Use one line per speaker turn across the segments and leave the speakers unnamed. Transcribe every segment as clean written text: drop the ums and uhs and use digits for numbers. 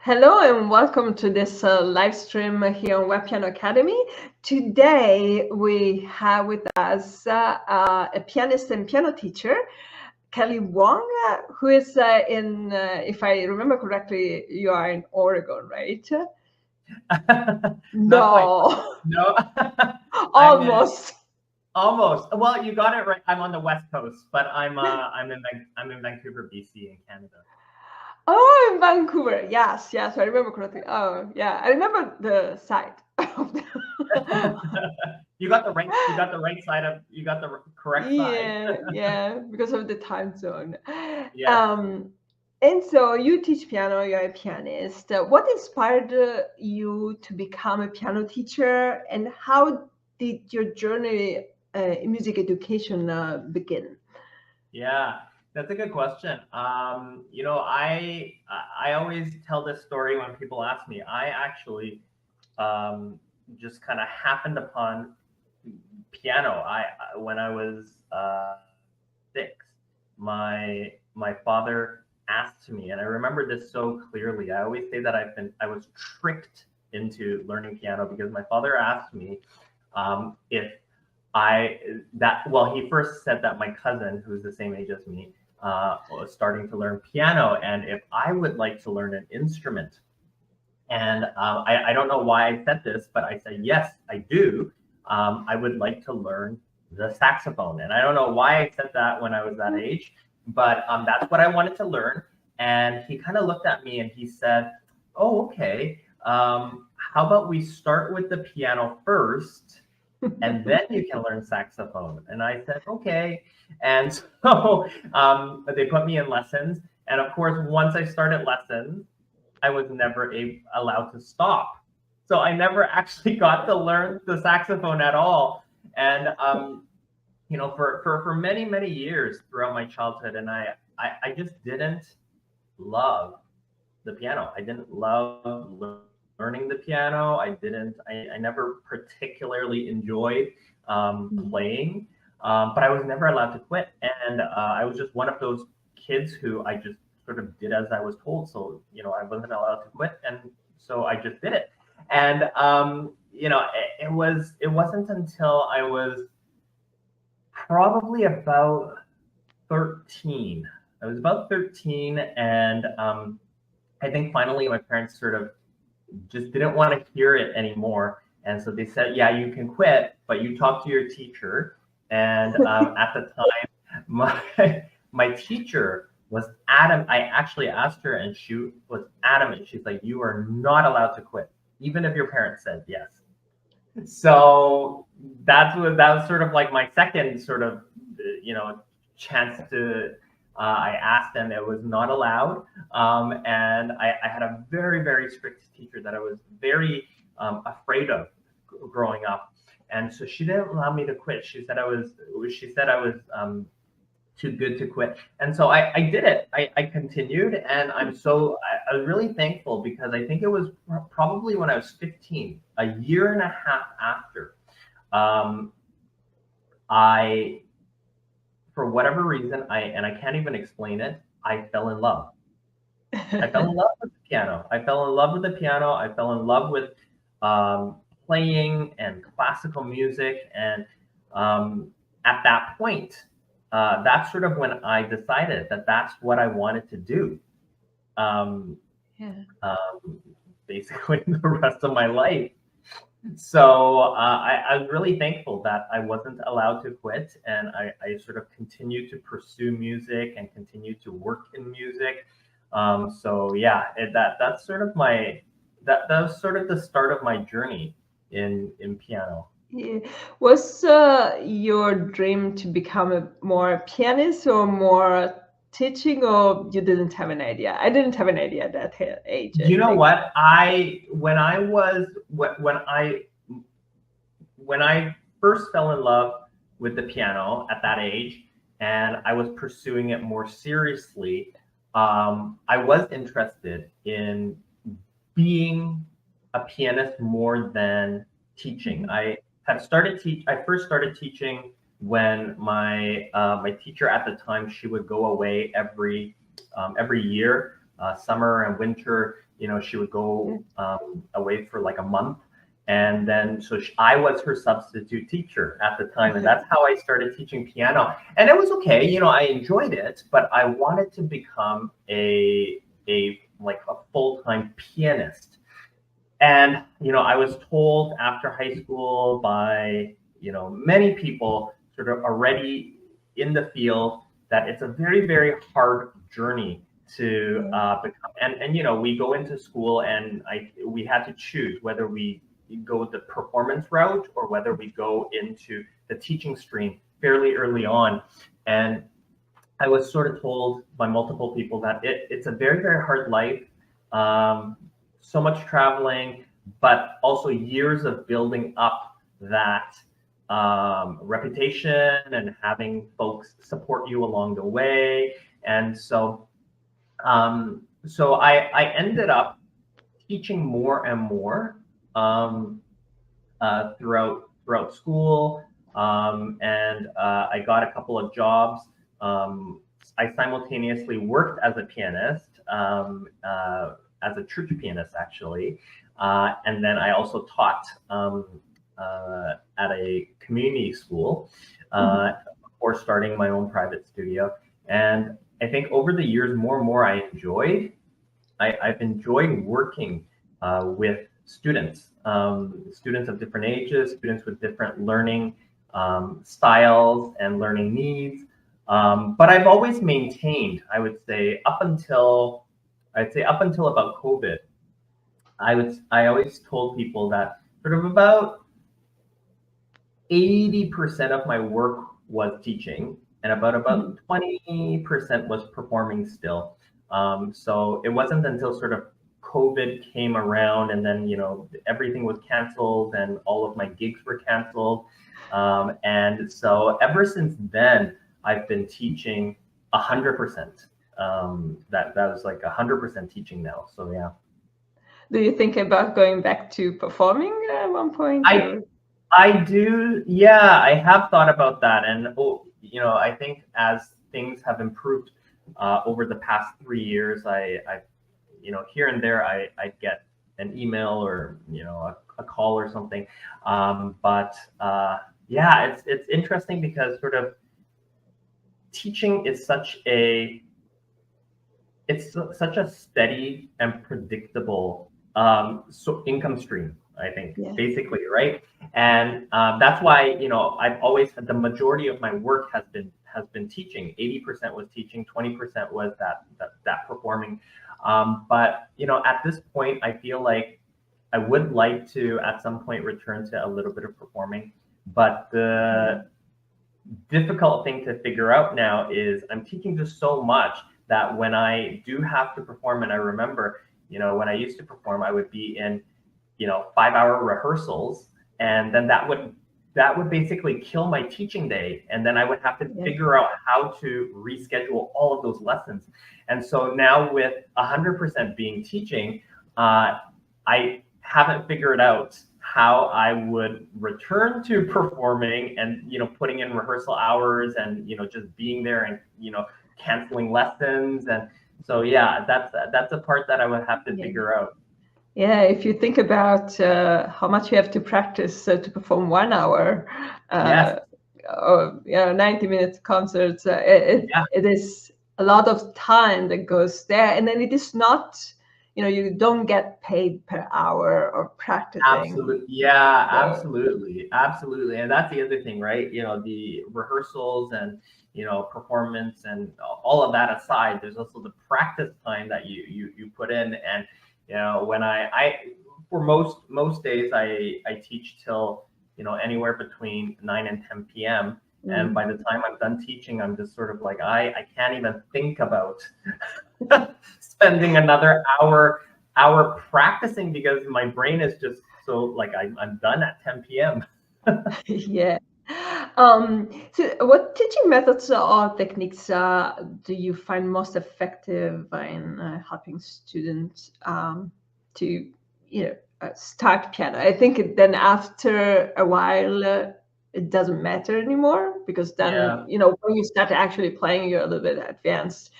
Hello and welcome to this live stream here on Webpiano Academy. Today we have with us a pianist and piano teacher, Kelley Wong, who is if I remember correctly, you are in Oregon, right?
Not quite.
No,
No.
almost.
Almost. Well, you got it right. I'm on the West Coast, but I'm in Vancouver, BC, in Canada.
Oh, in Vancouver. Yes, I remember correctly. Oh, yeah, I remember the site.
You got the right side of. You got the correct side.
Yeah, because of the time zone.
Yes.
And so you teach piano, you're a pianist. What inspired you to become a piano teacher, and how did your journey in music education begin?
Yeah, that's a good question. I always tell this story when people ask me. I actually just kind of happened upon piano. When I was 6, my father asked me, and I remember this so clearly. I always say that I was tricked into learning piano because my father asked me if he first said that my cousin, who's the same age as me, was starting to learn piano, and if I would like to learn an instrument. And I don't know why I said this, but I said, yes, I do. I would like to learn the saxophone. And I don't know why I said that when I was that age, but that's what I wanted to learn. And he kind of looked at me and he said, oh, okay. How about we start with the piano first, and then you can learn saxophone? And I said, okay. And so they put me in lessons. And of course, once I started lessons, I was never allowed to stop. So I never actually got to learn the saxophone at all. And, for many, many years throughout my childhood, and I just didn't love the piano. I didn't love learning the piano. I never particularly enjoyed playing, but I was never allowed to quit. And I was just one of those kids who I just sort of did as I was told. So, I wasn't allowed to quit. And so I just did it. And, it wasn't until I was probably about 13. I was about 13, and I think finally my parents sort of just didn't want to hear it anymore. And so they said, yeah, you can quit, but you talk to your teacher. And at the time, my teacher was adamant. I actually asked her, and she was adamant. She's like, you are not allowed to quit, even if your parents said yes. So that was sort of like my second sort of, chance to, I asked, and it was not allowed. And I had a very, very strict teacher that I was very afraid of growing up. And so she didn't allow me to quit. She said I was too good to quit. And so I did it. I continued, and I was really thankful, because I think it was probably when I was 15, a year and a half after, for whatever reason, I can't even explain it, I fell in love. I fell in love with the piano. I fell in love with the piano. I fell in love with playing and classical music. And at that point, that's sort of when I decided that that's what I wanted to do. Basically the rest of my life. So I was really thankful that I wasn't allowed to quit, and I sort of continued to pursue music and continue to work in music. So yeah, that's sort of that was sort of the start of my journey in piano.
Yeah. Was your dream to become a more pianist or more teaching, or you didn't have an idea? I didn't have an idea at that age, I
You know
think.
what? When I first fell in love with the piano at that age, and I was pursuing it more seriously, I was interested in being a pianist more than teaching. I first started teaching when my teacher at the time, she would go away every year, summer and winter, she would go away for like a month. And then, so I was her substitute teacher at the time. And that's how I started teaching piano. And it was okay. I enjoyed it, but I wanted to become a full-time pianist. And, I was told after high school by, many people sort of already in the field that it's a very, very hard journey to become. And we go into school and we had to choose whether we go the performance route or whether we go into the teaching stream fairly early on. And I was sort of told by multiple people that it's a very, very hard life, so much traveling, but also years of building up that reputation and having folks support you along the way. And so I ended up teaching more and more throughout school, and I got a couple of jobs. I simultaneously worked as a pianist, as a church pianist actually, and then I also taught at a community school before starting my own private studio. And I think over the years, more and more I've enjoyed working with students of different ages, students with different learning styles and learning needs. But I've always maintained, I would say, up until about COVID, I always told people that sort of about 80% of my work was teaching, and about 20% was performing still. So it wasn't until sort of COVID came around, and then everything was canceled and all of my gigs were canceled. And so ever since then, I've been teaching 100%. That was like 100% teaching now. So yeah.
Do you think about going back to performing at one point?
I do. Yeah, I have thought about that. And I think as things have improved over the past 3 years, I here and there I get an email or a call or something. But yeah, it's interesting because sort of teaching is such a steady and predictable income stream, I think, basically, right? And that's why I've always had the majority of my work has been teaching. 80% was teaching, 20% was that performing. But at this point, I feel like I would like to at some point return to a little bit of performing. But the difficult thing to figure out now is I'm teaching just so much that when I do have to perform, and I remember, when I used to perform, I would be in, 5-hour rehearsals, and then that would basically kill my teaching day. And then I would have to figure out how to reschedule all of those lessons. And so now with 100% being teaching, I haven't figured out how I would return to performing and, putting in rehearsal hours and, just being there and, canceling lessons. And so, yeah, that's a part that I would have to figure out.
Yeah, if you think about how much you have to practice to perform 1 hour, or 90-minute concerts, it is a lot of time that goes there, and then it is not, you don't get paid per hour or practicing.
Absolutely, yeah, absolutely, and that's the other thing, right? The rehearsals and performance and all of that aside, there's also the practice time that you put in. And when I for most days I teach till anywhere between 9 and 10 p.m. And by the time I'm done teaching, I'm just sort of like I can't even think about spending another hour practicing, because my brain is just so like I'm done at 10 p.m.
Yeah. So what teaching methods or techniques do you find most effective in helping students to start piano? I think then after a while it doesn't matter anymore, because then when you start actually playing, you're a little bit advanced.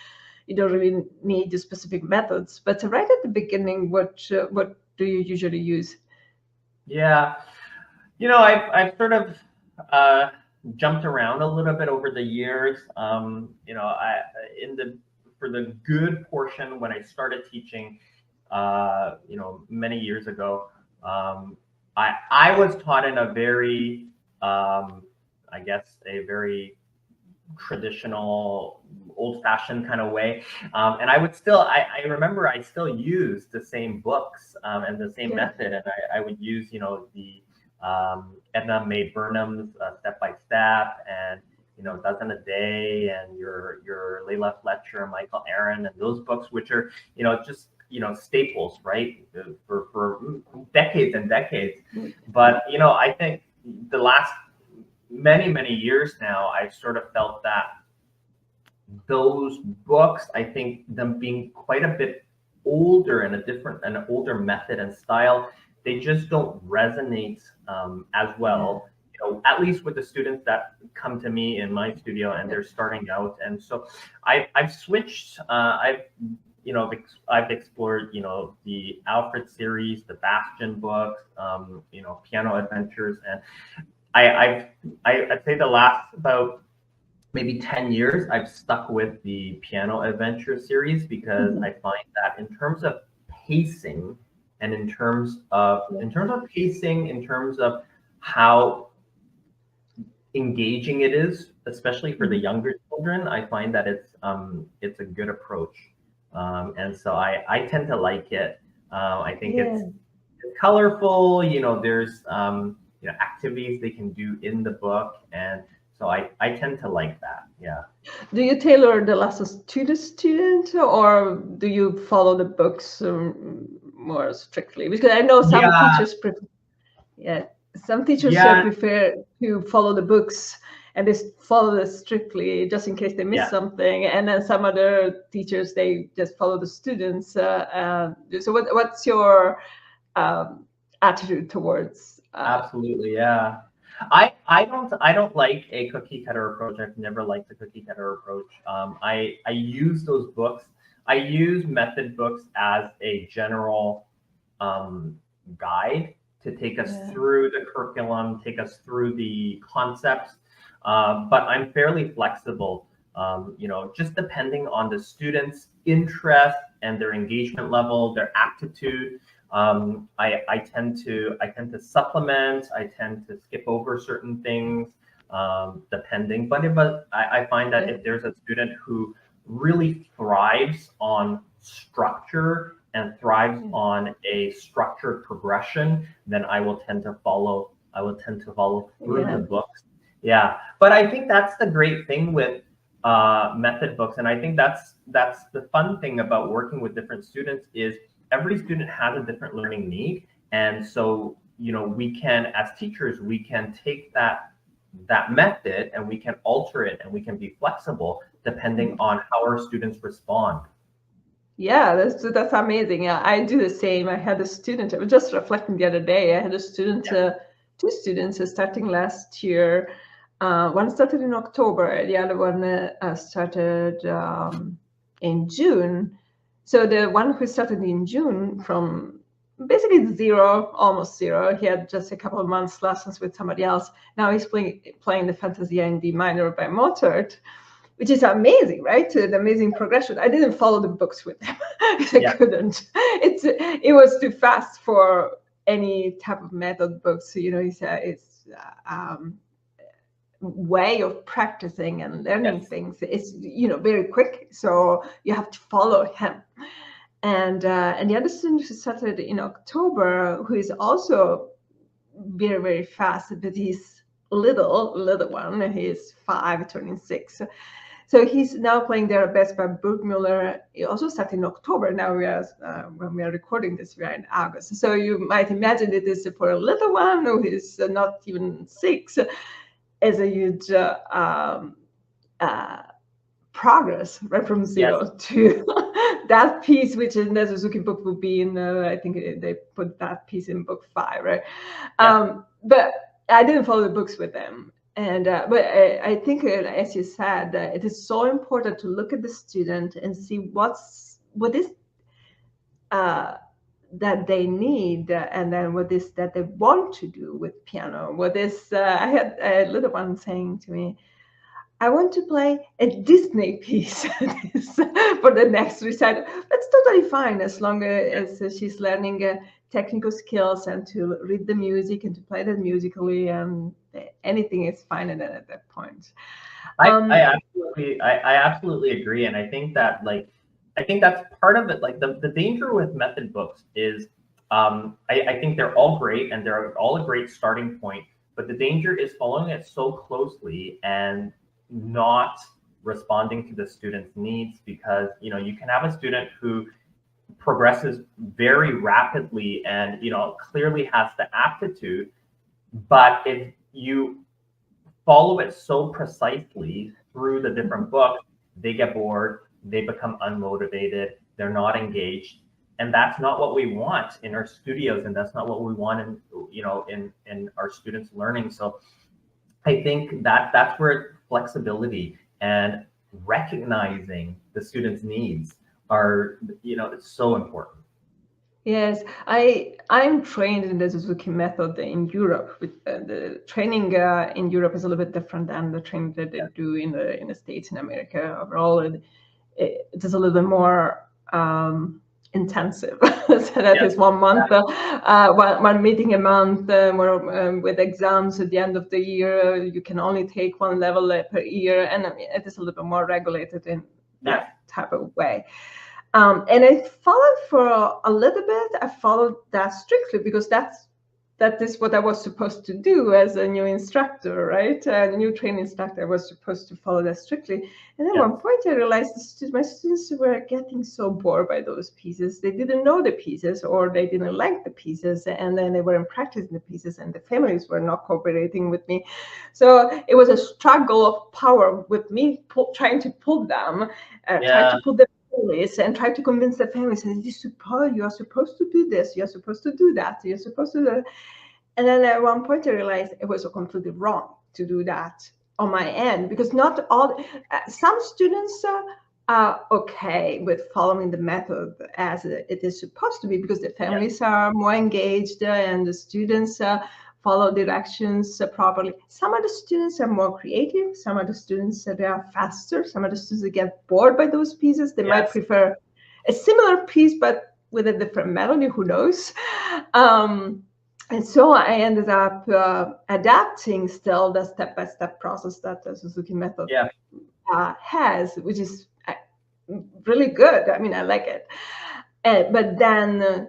you don't really need the specific methods. But right at the beginning, what do you usually use?
Yeah, I've sort of jumped around a little bit over the years. For the good portion when I started teaching, many years ago, I was taught in a very, I guess, a very traditional, old-fashioned kind of way, and I remember I still used the same books and the same method, and I would use the Edna Mae Burnham's Step by Step, and Dozen a Day, and your Layla Fletcher, Michael Aaron, and those books, which are just staples, right, for decades and decades. But I think the last many years now, I've sort of felt that those books, I think them being quite a bit older and an older method and style, they just don't resonate as well, at least with the students that come to me in my studio and they're starting out. And so I've switched. I've explored the Alfred series, the Bastion books, Piano Adventures, and I'd say the last about maybe 10 years, I've stuck with the Piano Adventure series, because I find that in terms of pacing and in terms of how engaging it is, especially for the younger children, I find that it's a good approach. And so I tend to like it. I think it's colorful, there's activities they can do in the book, and so I tend to like that. Yeah.
Do you tailor the lessons to the student, or do you follow the books more strictly? Because I know some teachers prefer to follow the books and they follow this strictly just in case they miss something, and then some other teachers, they just follow the students. So what's your attitude towards
Absolutely, yeah. I don't like a cookie cutter approach. I've never liked the cookie cutter approach. I use those books. I use method books as a general guide to take us through the curriculum, take us through the concepts. But I'm fairly flexible, just depending on the student's interest and their engagement level, their aptitude. I tend to supplement. I tend to skip over certain things, depending. But I find that if there's a student who really thrives on structure and thrives on a structured progression, then I will tend to follow through the books. Yeah, but I think that's the great thing with method books, and I think that's the fun thing about working with different students is every student has a different learning need, and so we can, as teachers, we can take that method and we can alter it and we can be flexible depending on how our students respond.
Yeah, that's amazing. Yeah, I do the same. I had a student, I was just reflecting the other day, I had a student, two students starting last year. One started in October, the other one started in June. So the one who started in June, from basically zero, almost zero, he had just a couple of months lessons with somebody else. Now he's playing the Fantasia in D minor by Mozart, which is amazing, right? An amazing progression. I didn't follow the books with him. I couldn't. It was too fast for any type of method books. It's way of practicing and learning things. It's very quick, so you have to follow him. And the other student who started in October, who is also very, very fast, but he's little one. He's 5, turning 6. So he's now playing the Arabesque by Burgmüller. He also started in October. Now when we are recording this, we are in August. So you might imagine it is for a little one who is not even 6, as a huge progress, right from zero to that piece, which in the Suzuki book would be in, I think they put that piece in book 5, right? But I didn't follow the books with them. But I think, as you said, it is so important to look at the student and see what is that they need, and then what is that they want to do with piano. What is I had a little one saying to me, I want to play a Disney piece for the next recital. That's totally fine, as long as she's learning technical skills and to read the music and to play that musically, and anything is fine at that point.
I absolutely agree, and I think that I think that's part of it. Like the danger with method books is, I think they're all great and they're all a great starting point, but the danger is following it so closely and not responding to the student's needs, because you can have a student who progresses very rapidly and clearly has the aptitude, but if you follow it so precisely through the different books, they get bored, they become unmotivated, they're not engaged, and that's not what we want in our studios, and that's not what we want in our students learning. So I think that's where flexibility and recognizing the students' needs are, it's so important.
Yes, I'm trained in the Suzuki method in Europe. The training in Europe is a little bit different than the training that they do in the States and America. Overall, it is a little bit more intensive. So that is 1 month, one meeting a month, with exams at the end of the year. You can only take one level per year, and it is a little bit more regulated in that type of way. And I followed for a little bit. I followed that strictly because that is what I was supposed to do as a new instructor, right? A new training instructor. I was supposed to follow that strictly. And at one point, I realized my students were getting so bored by those pieces. They didn't know the pieces, or they didn't like the pieces, and then they weren't practicing the pieces, and the families were not cooperating with me. So it was a struggle of power with me trying to pull them, trying to pull them and try to convince the families, and you are supposed to do this, you're supposed to do that, you're supposed to do that. And then at one point I realized it was completely wrong to do that on my end, because not all, some students are okay with following the method as it is supposed to be, because the families are more engaged and the students follow directions properly. Some of the students are more creative. Some of the students they are faster. Some of the students that get bored by those pieces. They might prefer a similar piece, but with a different melody. Who knows? And so I ended up adapting still the step-by-step process that the Suzuki method has, which is really good. I mean, I like it. But then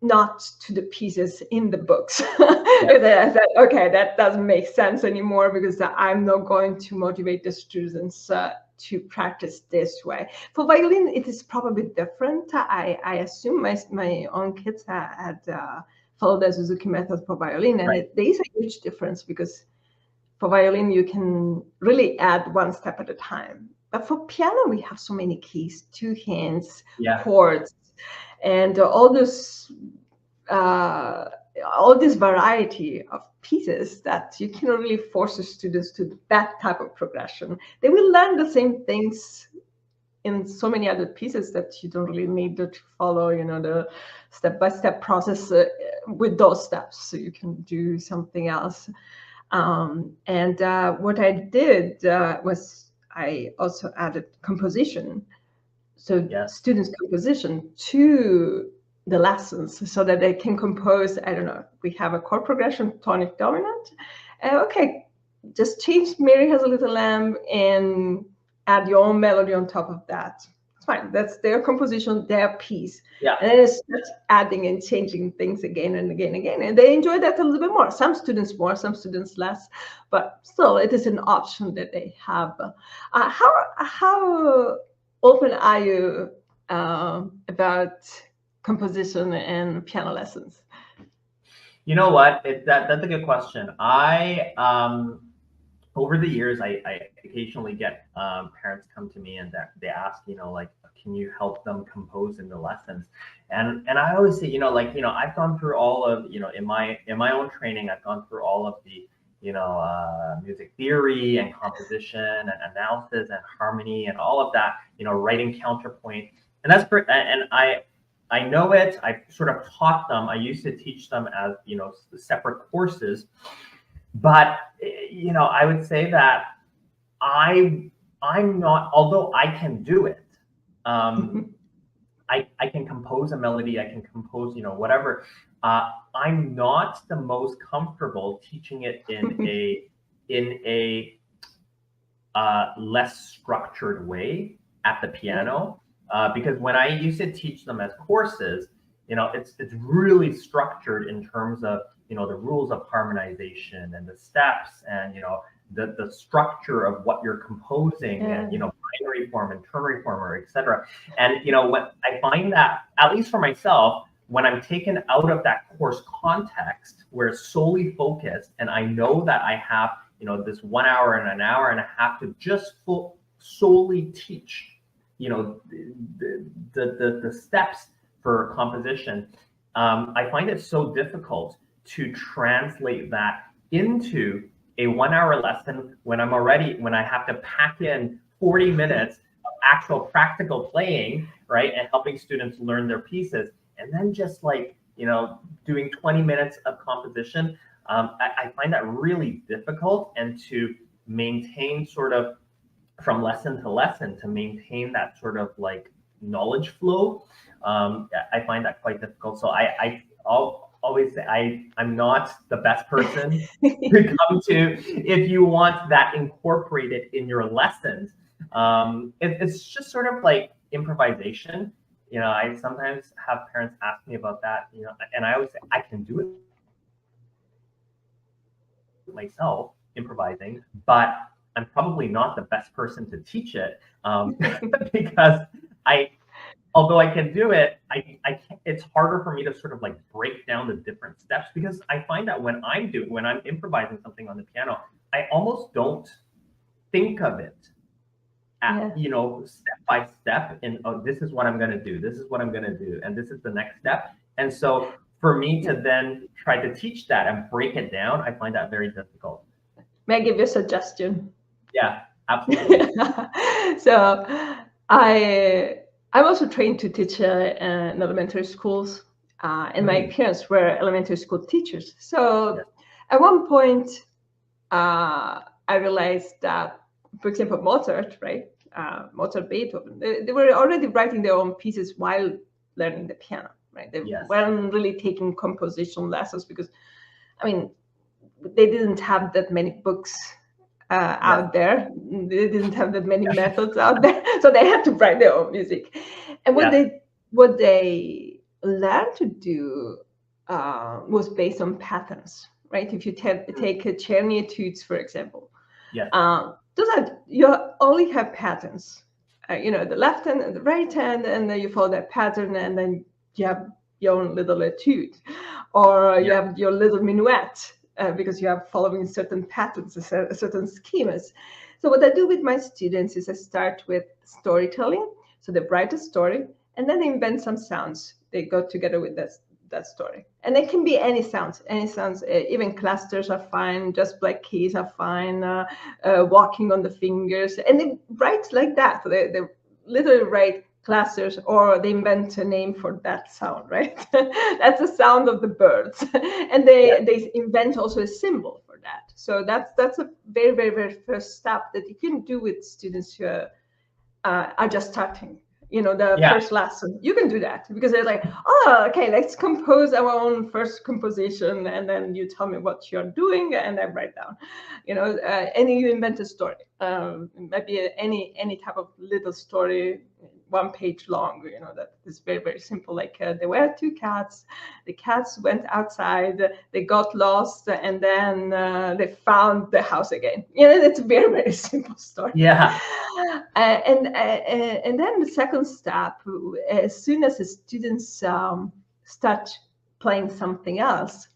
not to the pieces in the books. I said, okay, that doesn't make sense anymore, because I'm not going to motivate the students to practice this way. For violin, it is probably different. I assume my own kids had followed the Suzuki method for violin, and there is a huge difference, because for violin, you can really add one step at a time. But for piano, we have so many keys, 2 hands, chords, and all this variety of pieces that you cannot really force the students to that type of progression. They will learn the same things in so many other pieces that you don't really need to follow, the step-by-step process with those steps. So you can do something else. And what I did was I also added composition. So students' composition to the lessons, so that they can compose, I don't know, we have a chord progression, tonic dominant. Okay, just change Mary Has a Little Lamb and add your own melody on top of that. It's fine. That's their composition, their piece. And then it's just adding and changing things again and again and again. And they enjoy that a little bit more. Some students more, some students less, but still it is an option that they have. How open are you about composition and piano lessons?
You know what? That's a good question. Over the years, I occasionally get parents come to me and they ask, like, can you help them compose in the lessons? And I always say, I've gone through all of, in my own training, I've gone through all of the music theory and composition and analysis and harmony and all of that, writing counterpoint. And that's great. And I know it. I sort of taught them. I used to teach them as, separate courses. But, I would say that I'm not, although I can do it, I can compose a melody, I can compose, whatever. I'm not the most comfortable teaching it in a less structured way at the piano, because when I used to teach them as courses, it's really structured in terms of the rules of harmonization and the steps and the structure of what you're composing and binary form and ternary form, or etc. And when I find that, at least for myself, when I'm taken out of that course context where it's solely focused, and I know that I have this 1 hour and an hour and a half to just solely teach the steps for composition, I find it so difficult to translate that into a 1 hour lesson when I have to pack in 40 minutes of actual practical playing, right? And helping students learn their pieces. And then just doing 20 minutes of composition. I find that really difficult, and to maintain sort of from lesson to lesson, to maintain that sort of knowledge flow. I find that quite difficult. So I'll always say I'm not the best person to come to if you want that incorporated in your lessons. It's just sort of like improvisation. I sometimes have parents ask me about that, and I always say I can do it myself, improvising, but I'm probably not the best person to teach it, because although I can do it, I can't, it's harder for me to sort of break down the different steps, because I find that when I'm improvising something on the piano, I almost don't think of it at, step by step, and this is what I'm going to do, this is what I'm going to do, and this is the next step. And so for me to then try to teach that and break it down, I find that very difficult.
May I give you a suggestion?
Yeah, absolutely.
So I'm also trained to teach in elementary schools, and my parents were elementary school teachers. So at one point, I realized that, for example, Mozart, right? Mozart, Beethoven, they were already writing their own pieces while learning the piano, right? They weren't really taking composition lessons, because, I mean, they didn't have that many books out there. They didn't have that many methods out there, so they had to write their own music. And what they learned to do was based on patterns, right? If you take Czerny etudes, for example, you only have patterns. The left hand and the right hand, and then you follow that pattern, and then you have your own little etude, or you have your little minuet. Because you are following certain patterns, certain schemas. So what I do with my students is I start with storytelling. So they write a story, and then they invent some sounds. They go together with that story. And it can be any sounds, even clusters are fine, just black keys are fine, walking on the fingers. And they write like that. So they literally write clusters, or they invent a name for that sound, right? That's the sound of the birds. And they invent also a symbol for that. So that's a very, very, very first step that you can do with students who are just starting. First lesson, you can do that, because they're like, oh, okay, let's compose our own first composition, and then you tell me what you're doing, and I write down, and you invent a story, maybe any type of little story, 1 page long, that is very, very simple. Like there were 2 cats, the cats went outside, they got lost, and then they found the house again. It's a very, very simple story. And then the second step, as soon as the students start playing something else,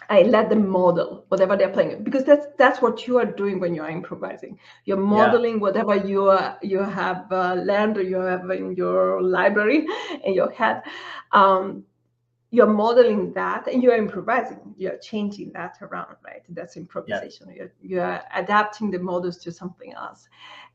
I let them model whatever they're playing, because that's what you are doing when you are improvising. You're modeling whatever you have learned, or you have in your library, in your head. you're modeling that and you're improvising, you're changing that around, right? That's improvisation. You're adapting the models to something else.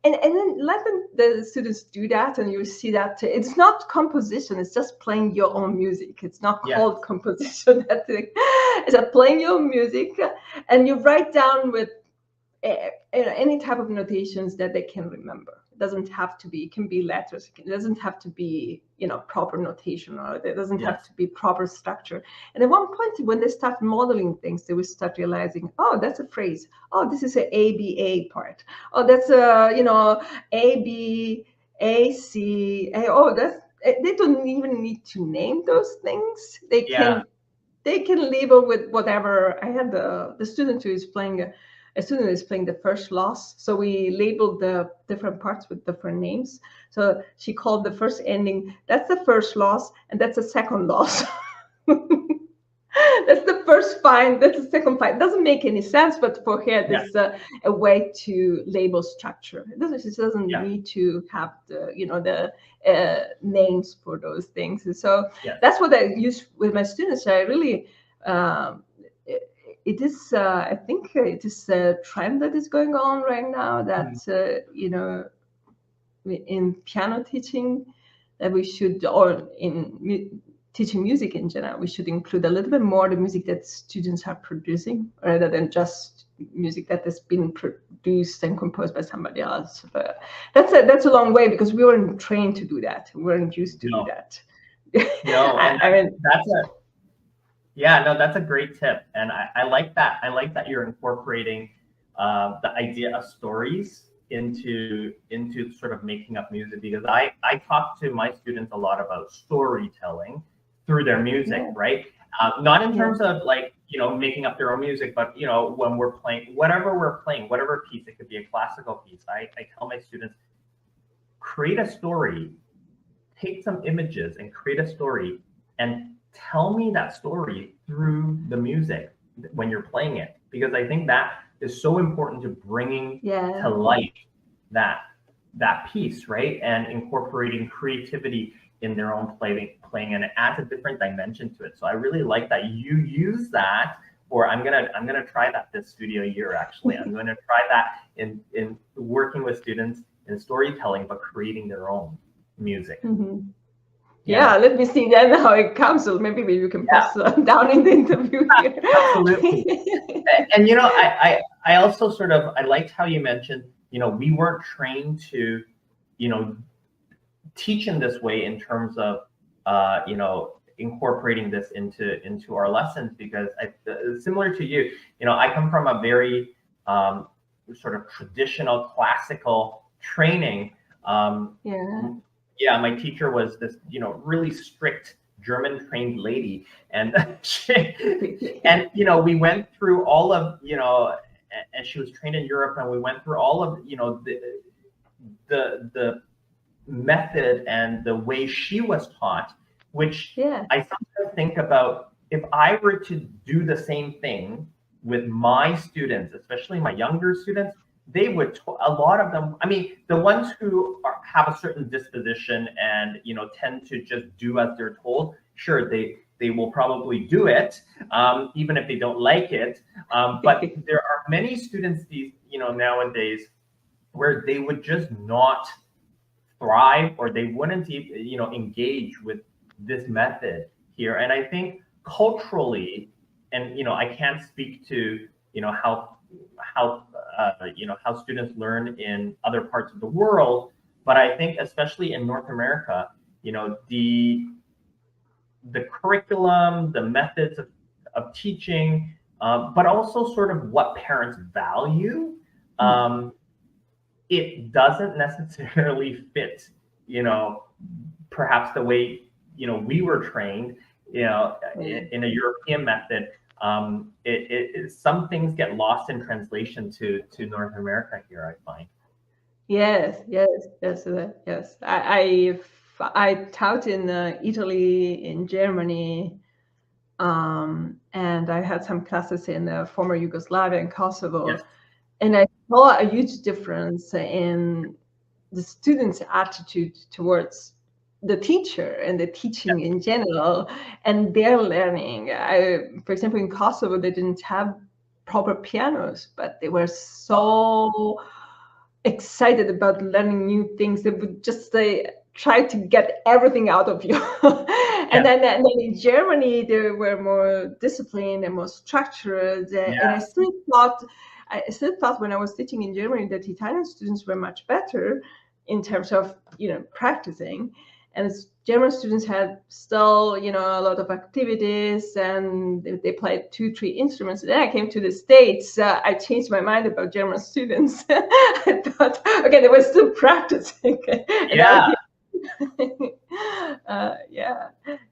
And then let the students do that, and you see that it's not composition, it's just playing your own music. It's not called composition. It's just playing your music, and you write down with any type of notations that they can remember. It doesn't have to be, it can be letters. It doesn't have to be, proper notation, or it doesn't have to be proper structure. And at one point, when they start modeling things, they will start realizing, oh, that's a phrase. Oh, this is an ABA part. Oh, that's A, B, A, C. Oh, that's, they don't even need to name those things. They can label with whatever. I had the student who is playing a student is playing the first loss. So we labeled the different parts with different names. So she called the first ending, that's the first loss, and that's the second loss. That's the first fine, that's the second fine. It doesn't make any sense, but for her, this is a way to label structure. She doesn't need to have the names for those things. And so that's what I use with my students. I really, it is, I think it is a trend that is going on right now that, in piano teaching, that we should, or in teaching music in general, we should include a little bit more the music that students are producing rather than just music that has been produced and composed by somebody else. But that's a long way, because we weren't trained to do that. We weren't used to do that.
No, and I mean, that's a great tip. And I like that. I like that you're incorporating the idea of stories into sort of making up music, because I talk to my students a lot about storytelling through their music, right? Not in terms of like, making up their own music, but, when we're playing, whatever piece, it could be a classical piece. I tell my students, create a story, take some images and create a story, and tell me that story through the music when you're playing it, because I think that is so important to bringing to life that piece, right? And incorporating creativity in their own playing, and it adds a different dimension to it. So I really like that you use that. Or I'm gonna try that this studio year. Actually, I'm going to try that in working with students in storytelling, but creating their own music.
Yeah, let me see then how it comes. So maybe you can post down in the interview here.
Absolutely. And I also I liked how you mentioned, we weren't trained to, teach in this way in terms of, incorporating this into our lessons, because similar to you, I come from a very sort of traditional classical training. My teacher was this, really strict German trained lady, and we went through all of, and she was trained in Europe, and we went through all of, the method and the way she was taught, which I sometimes think about, if I were to do the same thing with my students, especially my younger students, they would, a lot of them, I mean, the ones who have a certain disposition and, tend to just do as they're told, sure, they will probably do it, even if they don't like it. But there are many students nowadays where they would just not thrive, or they wouldn't, engage with this method here. And I think culturally, and, I can't speak to, how students learn in other parts of the world, but I think especially in North America, the curriculum, the methods of teaching, but also sort of what parents value, it doesn't necessarily fit, perhaps the way, we were trained, in a European method. Some things get lost in translation to North America here, I find.
Yes. I taught in Italy, in Germany, and I had some classes in former Yugoslavia and Kosovo, and I saw a huge difference in the students' attitude towards the teacher and the teaching in general and their learning. For example, in Kosovo, they didn't have proper pianos, but they were so excited about learning new things. They would just try to get everything out of you. And then in Germany, they were more disciplined and more structured. And I still thought when I was teaching in Germany that Italian students were much better in terms of, practicing. And German students had still, a lot of activities, and they played 2-3 instruments. Then I came to the States. I changed my mind about German students. I thought, okay, they were still practicing.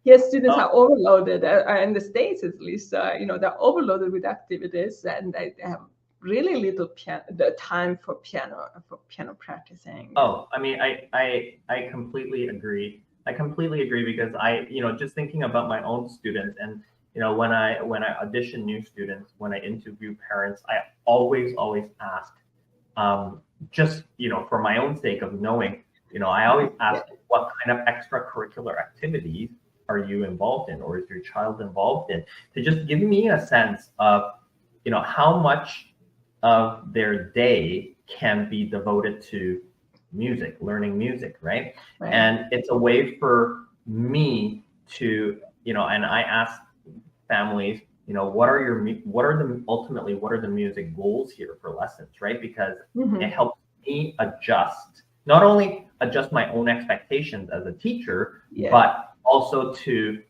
Here students are overloaded, in the States at least. They're overloaded with activities, and they have really little time for piano practicing.
I mean, I completely agree. I completely agree, because I, just thinking about my own students, and when I audition new students, when I interview parents, I always ask, just for my own sake of knowing, I always ask, what kind of extracurricular activities are you involved in, or is your child involved in, to just give me a sense of how much of their day can be devoted to music, learning music, right? And it's a way for me to, and I ask families, what are the music goals here for lessons, right? Because it helps me not only adjust my own expectations as a teacher, but also to,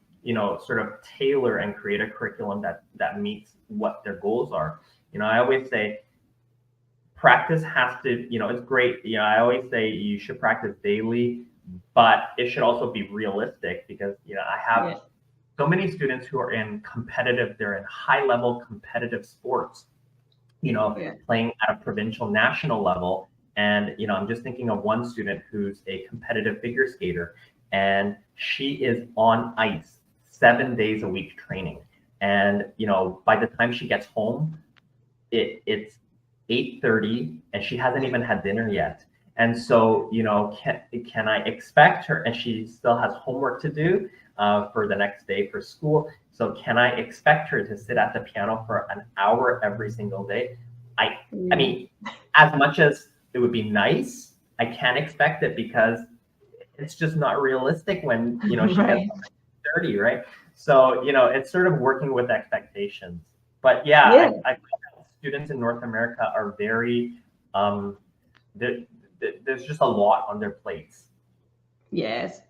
sort of tailor and create a curriculum that meets what their goals are. I always say practice has to, it's great. I always say you should practice daily, but it should also be realistic, because, I have so many students who are they're in high level competitive sports, playing at a provincial, national level. And, I'm just thinking of one student who's a competitive figure skater, and she is on ice 7 days a week training. And, by the time she gets home, it's 8:30 and she hasn't even had dinner yet. And so, can I expect her, and she still has homework to do for the next day for school. So can I expect her to sit at the piano for an hour every single day? I mean, as much as it would be nice, I can't expect it, because it's just not realistic when, she gets 30, right? So, it's sort of working with expectations. But I find that students in North America are very, there's just a lot on their plates.
Yes,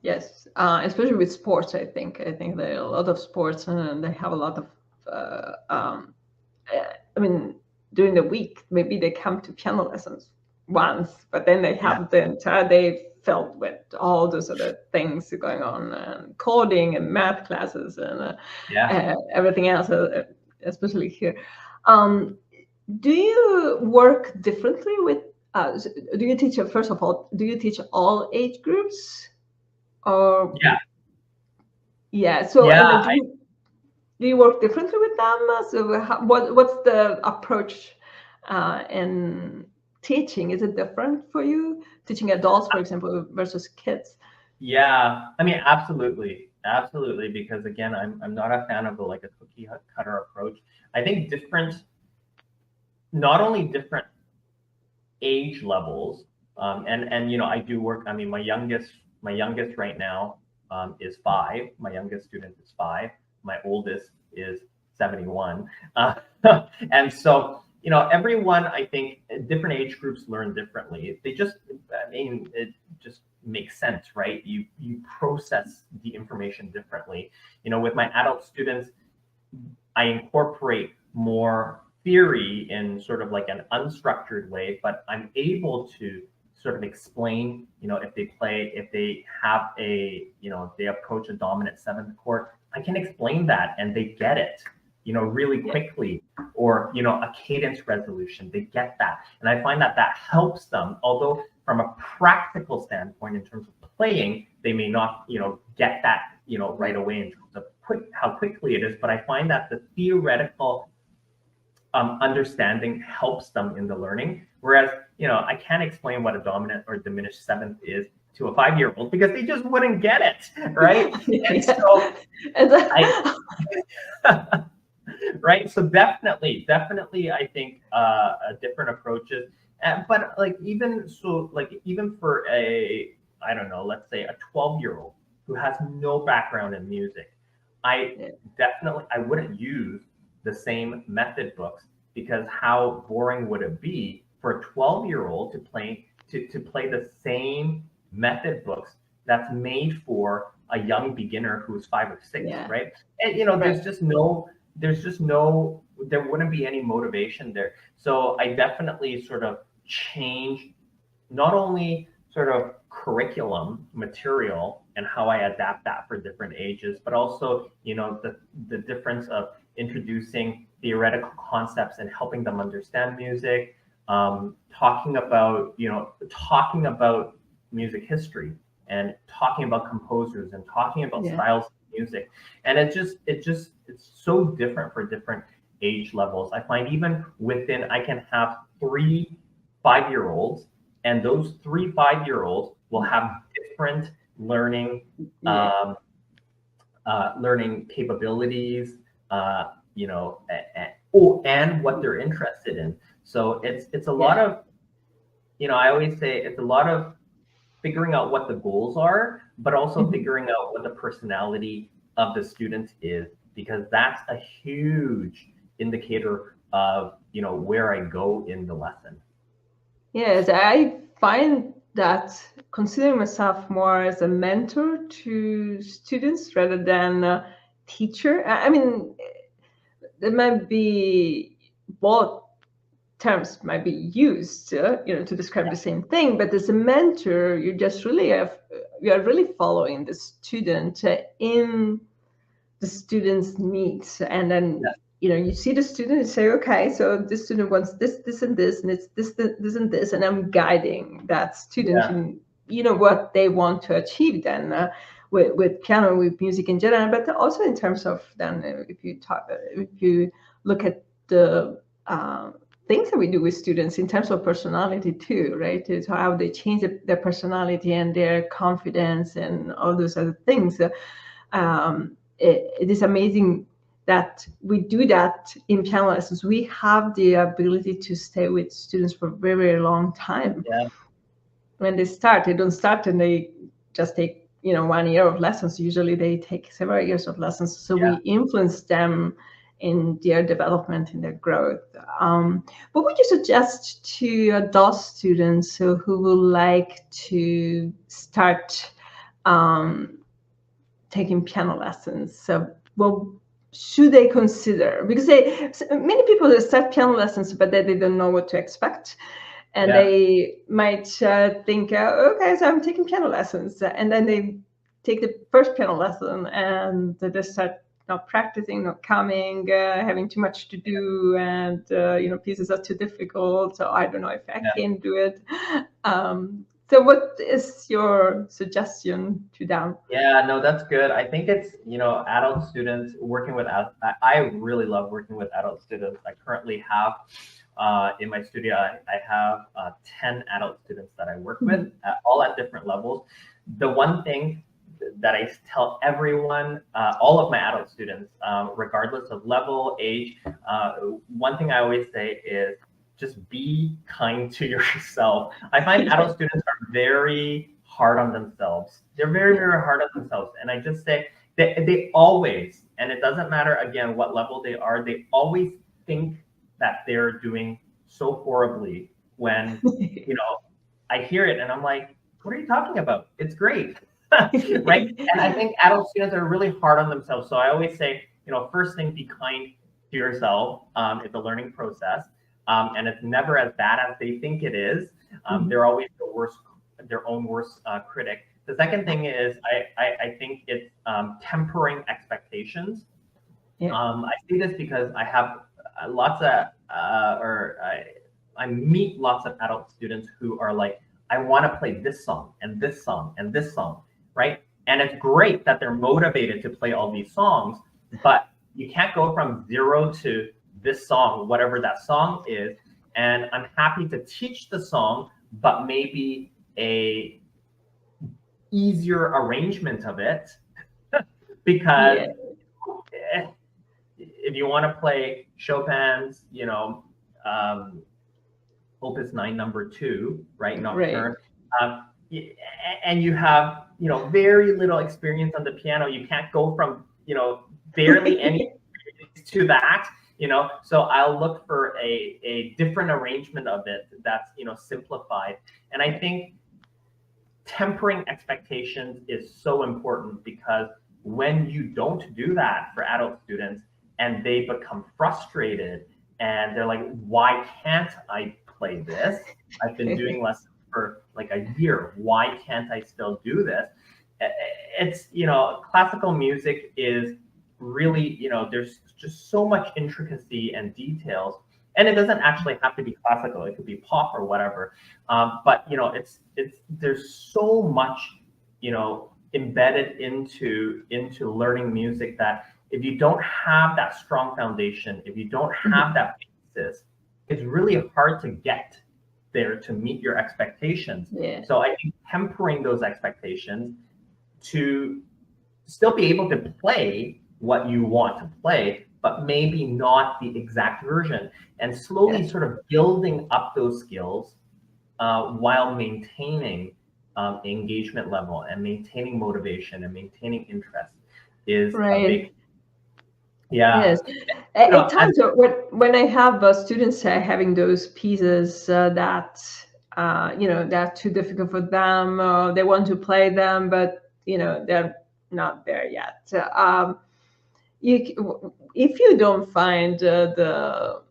especially with sports. I think there are a lot of sports, and they have a lot of. During the week, maybe they come to piano lessons once, but then they have the entire day filled with all those other things going on, and coding and math classes and everything else, especially here. Do you work differently with? Do you teach? First of all, do you teach all age groups? Or do you work differently with them? So what's the approach in teaching? Is it different for you teaching adults, for example, versus kids?
I mean, absolutely, because again, I'm not a fan of a cookie cutter approach. I think not only different age levels, and I do work. I mean, my youngest right now is 5. My youngest student is 5. My oldest is 71. And so, everyone, I think different age groups learn differently. It just makes sense, right? You process the information differently. With my adult students, I incorporate more theory in sort of like an unstructured way, but I'm able to sort of explain, if they have they approach a dominant 7th chord, I can explain that and they get it, really quickly, or, a cadence resolution, they get that. And I find that helps them, although from a practical standpoint, in terms of playing, they may not, get that, right away in terms of how quickly it is. But I find that the theoretical understanding helps them in the learning. Whereas, I can't explain what a dominant or diminished 7th is to a 5-year-old because they just wouldn't get it, right? And so right. So definitely, I think different approaches, but like even for I don't know, let's say a 12-year-old who has no background in music, I wouldn't use the same method books, because how boring would it be for a 12-year-old to play the same method books that's made for a young beginner who's 5 or 6, right? And there wouldn't be any motivation there. So I definitely sort of change not only sort of curriculum material and how I adapt that for different ages, but also, the difference of introducing theoretical concepts and helping them understand music, talking about music history, and talking about composers, and talking about styles of music. And it's so different for different age levels. I find even within, I can have 3 5-year-olds, and those 3 5-year-olds will have different learning learning capabilities, and what they're interested in. So it's a lot of, I always say it's a lot of figuring out what the goals are, but also figuring out what the personality of the student is, because that's a huge indicator of, where I go in the lesson.
Yes, I find that considering myself more as a mentor to students rather than a teacher. I mean, there might be both terms might be used, to describe the same thing. But as a mentor, you are really following the student in the student's needs, and then you see the student and say, okay, so this student wants this, and this, and it's this, and this, and I'm guiding that student in what they want to achieve. Then with piano, with music in general, but also in terms of then if you look at the things that we do with students in terms of personality too, right? It's how they change their personality and their confidence and all those other things. It is amazing that we do that in piano lessons. We have the ability to stay with students for a very, very long time. When they don't start and they just take 1 year of lessons. Usually they take several years of lessons. So we influence them in their development, in their growth. What would you suggest to adult students who would like to start taking piano lessons? So what should they consider? Because many people start piano lessons, but they don't know what to expect. And they might think, okay, so I'm taking piano lessons. And then they take the first piano lesson and they start not practicing, not coming, having too much to do, and pieces are too difficult, so I don't know if I can do it. So what is your suggestion to them?
Yeah, no, that's good. I think it's, adult students working with, I really love working with adult students. I currently have, in my studio, I have 10 adult students that I work with, all at different levels. The one thing that I tell everyone, all of my adult students, regardless of level, age, one thing I always say is just be kind to yourself. I find adult students are very hard on themselves. They're very, very hard on themselves. And I just say they always, and it doesn't matter, again, what level they are, they always think that they're doing so horribly when, I hear it and I'm like, what are you talking about? It's great. Right? And I think adult students are really hard on themselves. So I always say, first thing, be kind to yourself. It's a learning process. And it's never as bad as they think it is. They're always their own worst critic. The second thing is I think it's tempering expectations. I say this because I have lots of, I meet lots of adult students who are like, I want to play this song and this song and this song, right? And it's great that they're motivated to play all these songs, but you can't go from 0 to this song, whatever that song is. And I'm happy to teach the song, but maybe a easier arrangement of it because if you want to play Chopin's, Opus 9 number 2, right, Nocturne, and you have, very little experience on the piano, you can't go from, barely any to that, so I'll look for a different arrangement of it that's, simplified. And I think tempering expectations is so important, because when you don't do that for adult students and they become frustrated and they're like, why can't I play this? I've been doing lessons for like a year. Why can't I still do this? It's, classical music is really, there's just so much intricacy and details. And it doesn't actually have to be classical. It could be pop or whatever. But there's so much, embedded into learning music, that if you don't have that strong foundation, if you don't have that basis, it's really hard to get there to meet your expectations. Yeah. So I think tempering those expectations to still be able to play what you want to play, but maybe not the exact version, and slowly sort of building up those skills while maintaining engagement level and maintaining motivation and maintaining interest is a big.
Yes. At times when I have students having those pieces that they're too difficult for them, they want to play them, but they're not there yet. If you don't find a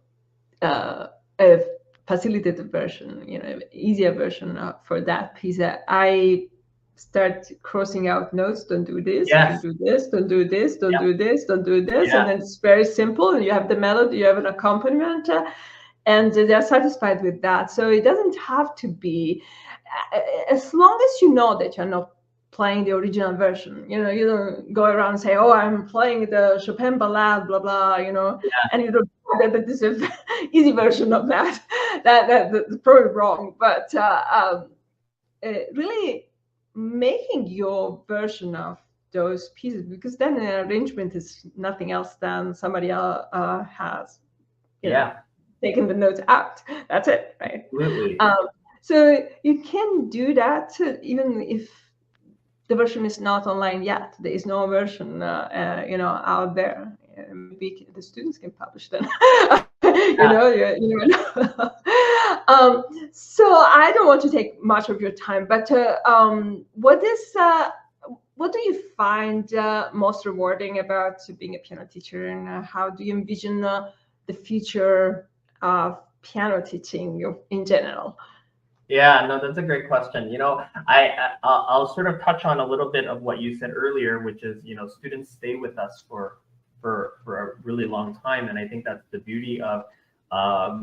facilitated version, easier version for that piece, I start crossing out notes. Don't do this, don't do this, don't do this, don't do this, don't do this. And then it's very simple, and you have the melody, you have an accompaniment, and they're satisfied with that. So it doesn't have to be, as long as you know that you're not playing the original version. You don't go around and say, oh, I'm playing the Chopin ballade, blah, blah, and you don't know that this is an easy version of that. That's probably wrong. But really making your version of those pieces, because then the arrangement is nothing else than somebody else has taken the notes out. That's it, right?
Absolutely.
So you can do that even if the version is not online yet. There is no version, out there. Maybe the students can publish them. So I don't want to take much of your time, but what do you find most rewarding about being a piano teacher, and how do you envision the future of piano teaching in general?
Yeah, no, that's a great question. I'll sort of touch on a little bit of what you said earlier, which is, students stay with us for a really long time. And I think that's the beauty of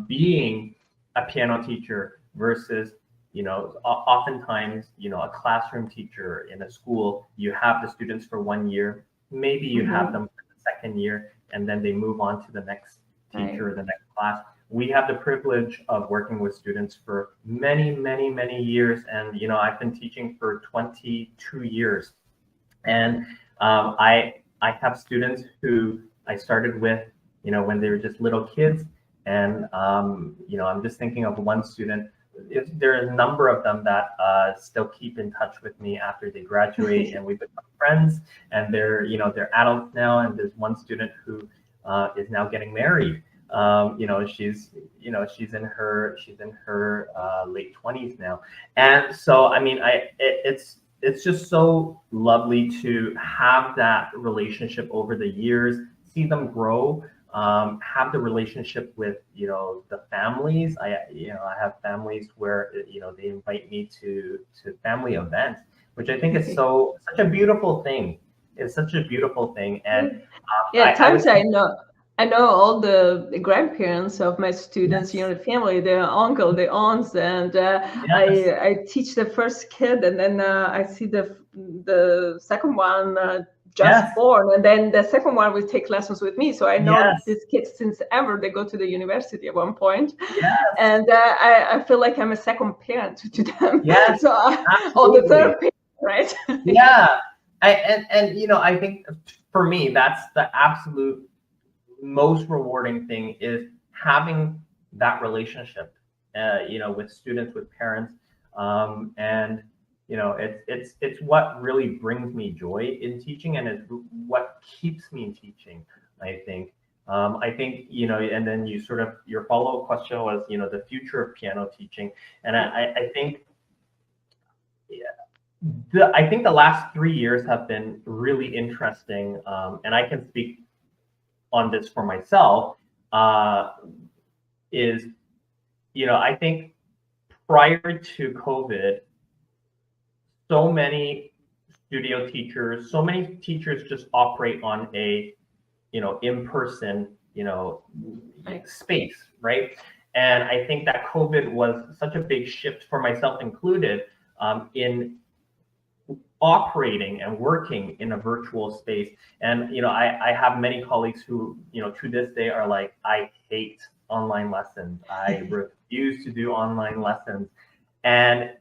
being a piano teacher versus, oftentimes, a classroom teacher in a school. You have the students for 1 year, maybe you have them for the second year, and then they move on to the next teacher or the next class. We have the privilege of working with students for many, many, many years. And, I've been teaching for 22 years. And I have students who I started with, when they were just little kids. And, I'm just thinking of one student. There are a number of them that still keep in touch with me after they graduate, and we become friends. And they're adults now. And there's one student who is now getting married. She's in her late 20s now. And so, it's just so lovely to have that relationship over the years, see them grow, have the relationship with, the families. I have families where, they invite me to family events, which I think is such a beautiful thing. It's such a beautiful thing. And
I know all the grandparents of my students, the family, the uncle, the aunts, and I teach the first kid, and then I see the second one just born, and then the second one will take lessons with me. So I know these kids since ever. They go to the university at one point, and I feel like I'm a second parent to them.
Yes,
or the third parent. right?
Yeah. And I think for me, that's the absolute most rewarding thing, is having that relationship, with students, with parents, and it's what really brings me joy in teaching, and it's what keeps me teaching, I think. And then your follow-up question was, the future of piano teaching, and I think, yeah, I think the last 3 years have been really interesting, and I can speak on this for myself. Is I think prior to COVID, so many studio teachers, so many teachers just operate on a in-person space, right? And I think that COVID was such a big shift for myself included, in operating and working in a virtual space. And I have many colleagues who to this day are like, I hate online lessons, I refuse to do online lessons. And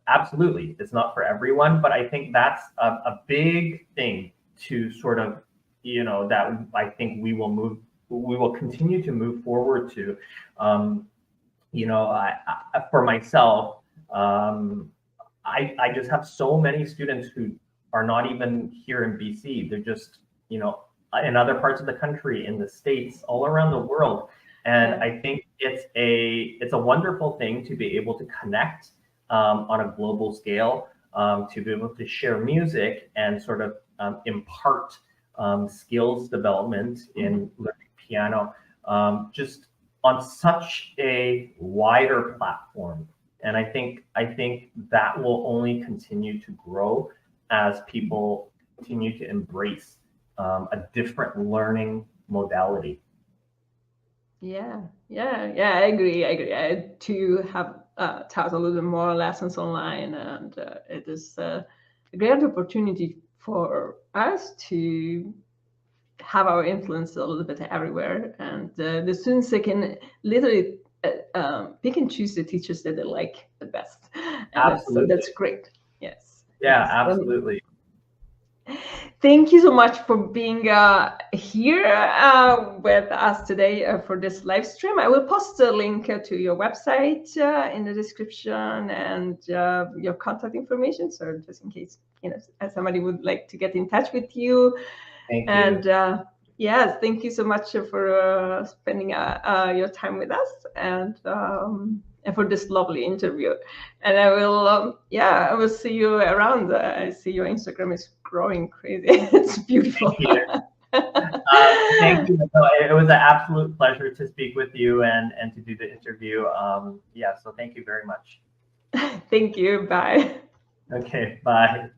absolutely, it's not for everyone, but I think that's a big thing to sort of that I think we will continue to move forward to. For myself, I just have so many students who are not even here in BC. They're just, in other parts of the country, in the States, all around the world. And I think it's a wonderful thing to be able to connect on a global scale, to be able to share music and sort of impart skills development in learning piano, just on such a wider platform. And I think that will only continue to grow as people continue to embrace a different learning modality.
Yeah, I agree. I too have taught a little bit more lessons online, and it is a great opportunity for us to have our influence a little bit everywhere. And the students, they can literally pick and choose the teachers that they like the best. And
Absolutely.
that's great. Yes.
Yeah, absolutely.
Thank you so much for being here with us today for this live stream. I will post a link to your website in the description, and your contact information, so just in case somebody would like to get in touch with you.
Thank you.
And yes, thank you so much for spending your time with us, and for this lovely interview. And I will see you around. I see your Instagram is growing crazy. It's beautiful.
Thank you. Thank you. It was an absolute pleasure to speak with you and to do the interview. So thank you very much.
Thank you. Bye.
Okay, bye.